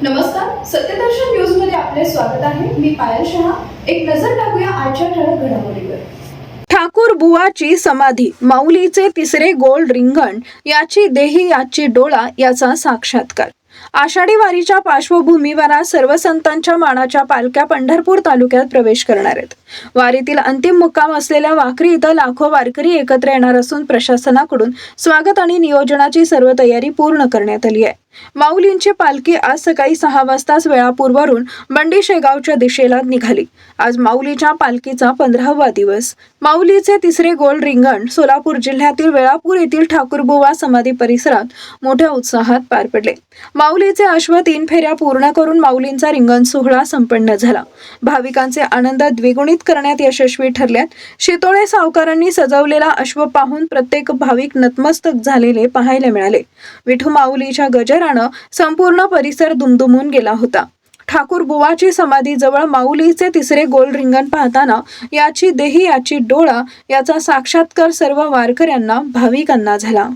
नमस्कार, सत्यदर्शन न्यूज मध्ये आपले स्वागत आहे. मी पायल शहा. एक नजर टाकूया आजच्या ठळक घडामोडीवर. ठाकूर बुवाची समाधी, माऊलीचे तिसरे गोल्ड रिंगण, याची देही याची डोळा याचा साक्षात्कार. आषाढी वारीच्या पार्श्वभूमीवर आज सर्व संतांच्या मानाच्या पालख्या पंढरपूर तालुक्यात प्रवेश करणार आहेत. वारीतील अंतिम मुक्काम असलेल्या वाखरी इथं लाखो वारकरी एकत्र येणार असून प्रशासनाकडून स्वागत आणि नियोजनाची सर्व तयारी पूर्ण करण्यात आली आहे. माऊलींची पालखी आज सकाळी 6 वाजताच वेळापूरवरून बंडी शेगावच्या दिशेला निघाली. आज माऊलीच्या पालखीचा 15वा दिवस. माऊलीचे तिसरे गोल्ड रिंगण सोलापूर जिल्ह्यातील वेळापूर येथील ठाकूरबुवा समाधी परिसरात मोठ्या उत्साहात पार पडले. माऊलीचे अश्व 3 फेऱ्या पूर्ण करून माऊलींचा रिंगण सोहळा संपन्न झाला. भाविकांचे आनंद द्विगुणित करण्यात यशस्वी ठरल्यात. शितोळे सावकारांनी सजवलेला अश्व पाहून प्रत्येक भाविक नतमस्तक झालेले पाहायला मिळाले. विठू माऊलीच्या गजरानं संपूर्ण परिसर दुमदुमून गेला होता. ठाकूर बुवाची समाधी जवळ माऊलीचे तिसरे गोल्ड रिंगण पाहताना याची देही याची डोळा याचा साक्षात्कार सर्व वारकऱ्यांना भाविकांना झाला.